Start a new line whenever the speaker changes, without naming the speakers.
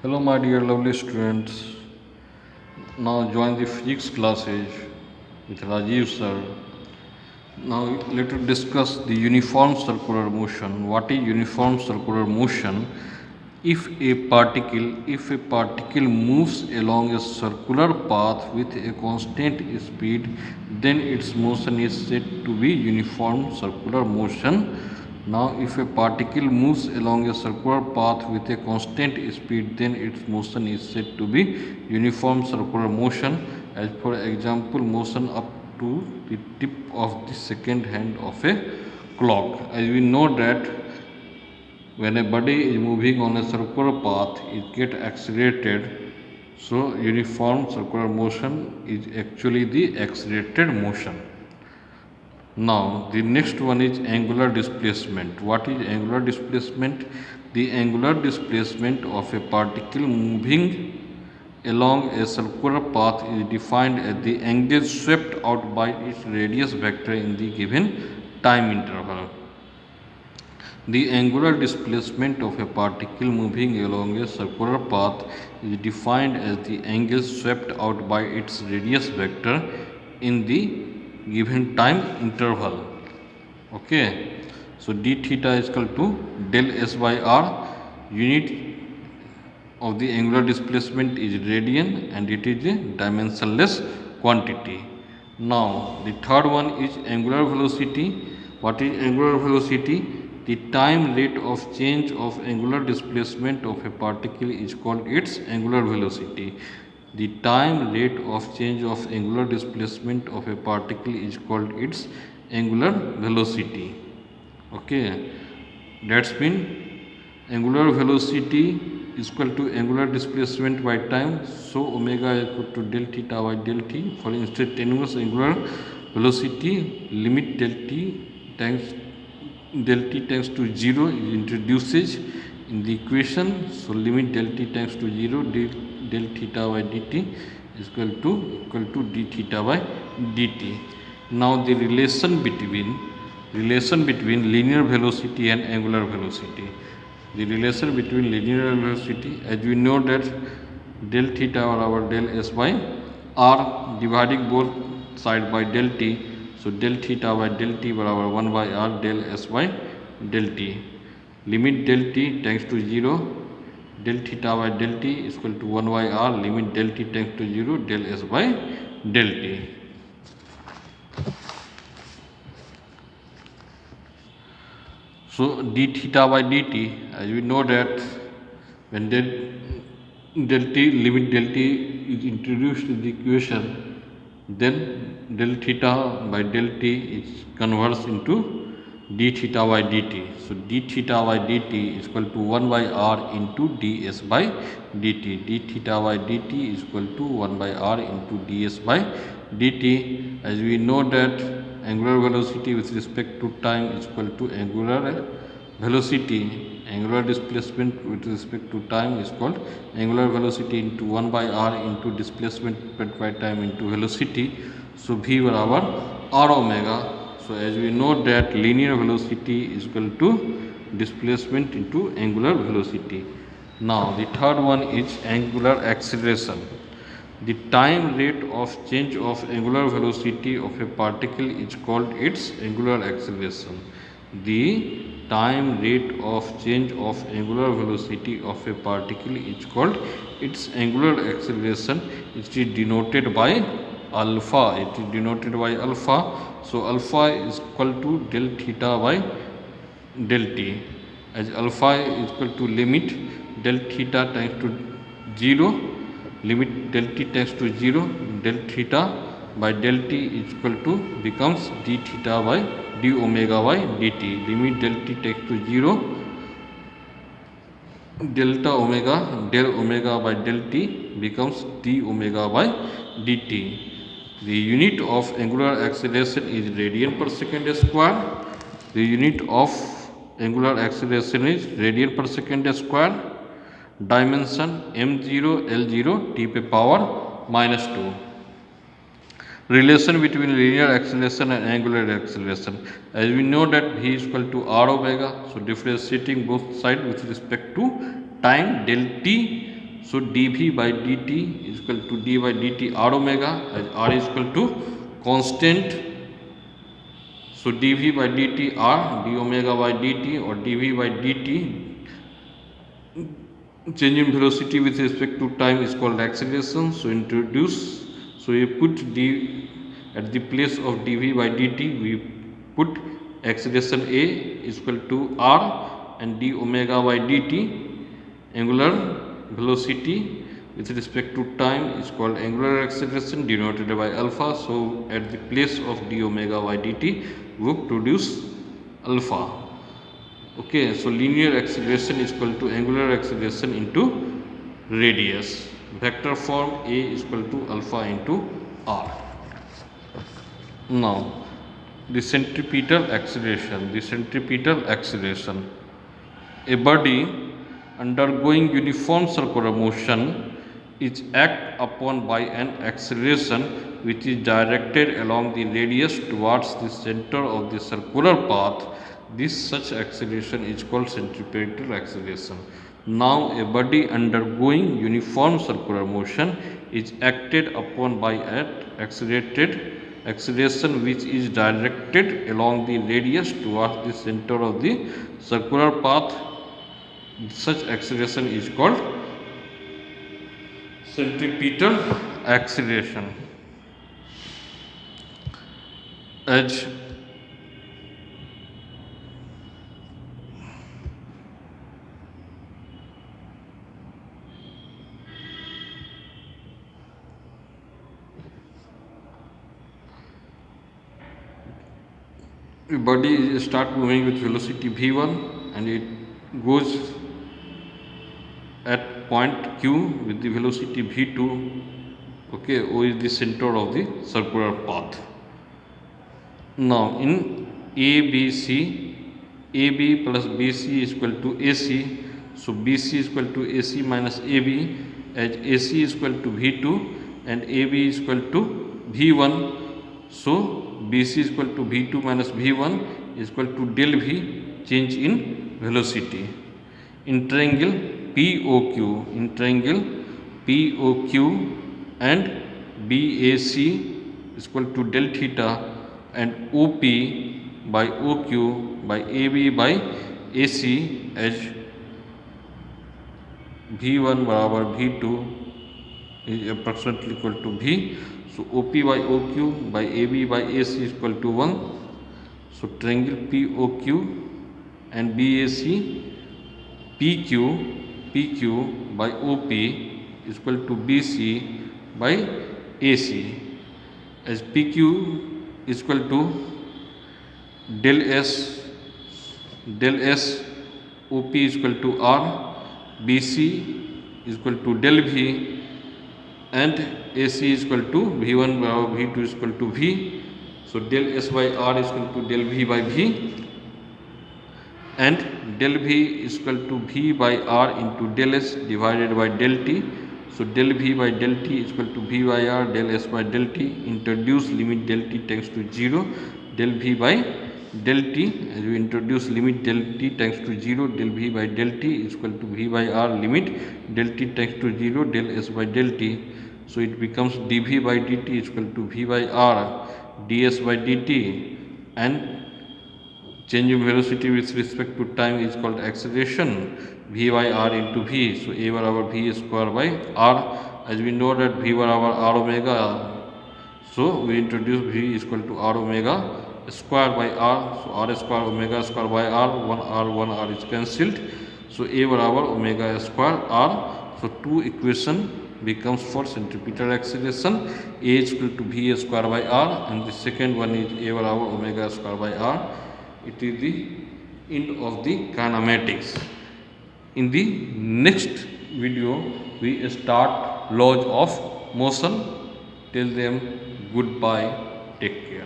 Hello, my dear lovely students. Now join the physics classes with Rajiv sir. Now let us discuss the uniform circular motion. What is uniform circular motion? If a particle moves along a circular path with a constant speed, then its motion is said to be uniform circular motion. Now, if a particle moves along a circular path with a constant speed, then its motion is said to be uniform circular motion. As for example, motion up to the tip of the second hand of a clock. As we know that when a body is moving on a circular path, it gets accelerated. So, uniform circular motion is actually the accelerated motion. Now, the next one is angular displacement. What is angular displacement? The angular displacement of a particle moving along a circular path is defined as the angle swept out by its radius vector in the given time interval. The angular displacement of a particle moving along a circular path is defined as the angle swept out by its radius vector in the given time interval. Okay, so d theta is equal to del s by r. Unit of the angular displacement is radian and it is a dimensionless quantity. Now the third one is angular velocity. What is angular velocity? The time rate of change of angular displacement of a particle is called its angular velocity. The time rate of change of angular displacement of a particle is called its angular velocity. Okay, that's mean angular velocity is equal to angular displacement by time. So omega is equal to del theta by del t. For instantaneous angular velocity, limit del t tends to 0 is introduces in the equation. So limit del t tends to 0, del theta by dt is equal to d theta by dt. Now the relation between linear velocity and angular velocity. The relation between linear velocity, as we know that del theta barabar del s by r, dividing both side by del t. So del theta by del t barabar 1 by r del s by del t. Limit del t tends to 0, del theta by del t is equal to 1 by r, limit del t tends to 0, del s by del t. So d theta by dt, as we know that when del t, limit del t is introduced in the equation, then del theta by del t is converts into d theta by dt. So d theta by dt is equal to 1 by r into ds by dt. D theta by dt is equal to 1 by r into ds by dt. As we know that angular velocity with respect to time is equal to angular velocity. Angular displacement with respect to time is called angular velocity into 1 by r into displacement by time into velocity. So v barabar r omega. So as we know that linear velocity is equal to displacement into angular velocity. Now the third one is angular acceleration. The time rate of change of angular velocity of a particle is called its angular acceleration. The time rate of change of angular velocity of a particle is called its angular acceleration. It is denoted by alpha. It is denoted by alpha. So alpha is equal to del theta by del t. As alpha is equal to limit del theta tends to 0, limit del t tends to 0, del theta by del t is equal to becomes d theta by d omega by dt. Limit del t tends to 0, delta omega del omega by del t becomes d omega by dt. The unit of angular acceleration is radian per second square. The unit of angular acceleration is radian per second square. Dimension m0 l0 t to the power minus 2. Relation between linear acceleration and angular acceleration. As we know that v is equal to r omega, so differentiating both sides with respect to time del t, So dv by dt is equal to d by dt r omega, as r is equal to constant. So dv by dt r d omega by dt, or dv by dt, change in velocity with respect to time is called acceleration. So we put d at the place of dv by dt, we put acceleration a is equal to r, and d omega by dt, angular velocity with respect to time, is called angular acceleration denoted by alpha. So at the place of d omega by dt, we produce alpha. Okay, so linear acceleration is equal to angular acceleration into radius. Vector form a is equal to alpha into r. Now, the centripetal acceleration. The centripetal acceleration. A body undergoing uniform circular motion is acted upon by an acceleration which is directed along the radius towards the center of the circular path. This such acceleration is called centripetal acceleration. Now, a body undergoing uniform circular motion is acted upon by an acceleration which is directed along the radius towards the center of the circular path. Such acceleration is called centripetal acceleration. As the body start moving with velocity v1 and it goes at point q with the velocity v2. Okay, O is the center of the circular path. Now in ABC, AB plus BC is equal to AC. So BC is equal to AC minus AB, as AC is equal to V2 and AB is equal to V1. So BC is equal to V2 minus V1 is equal to del V, change in velocity. In triangle POQ and BAC is equal to del theta, and OP by OQ by AB by AC, as V1 बराबर V2 is approximately equal to V. So OP by OQ by AB by AC is equal to 1. So triangle POQ and BAC, PQ by OP is equal to BC by AC, as PQ is equal to del S OP is equal to R, BC is equal to del V, and AC is equal to V1 by V2 is equal to V. So del S by R is equal to del V by V, and del V is equal to V by R into del S divided by del T. So del V by del T is equal to V by R del S by del T. Introduce limit del T tends to 0, del V by del T, as we introduce limit del T tends to 0, del V by del T is equal to V by R limit del T tends to 0, del S by del T. So it becomes dV by dt is equal to V by R ds by dt, and change in velocity with respect to time is called acceleration, V by R into V. So A barabar V square by R, as we know that V barabar R omega. So we introduce V is equal to R omega square by R. So R square omega square by R, 1 R is cancelled. So A barabar omega square R. So two equation becomes for centripetal acceleration. A is equal to V square by R, and the second one is A barabar omega square by R. It is the end of the kinematics. In the next video, we start laws of motion. Till then, goodbye, take care.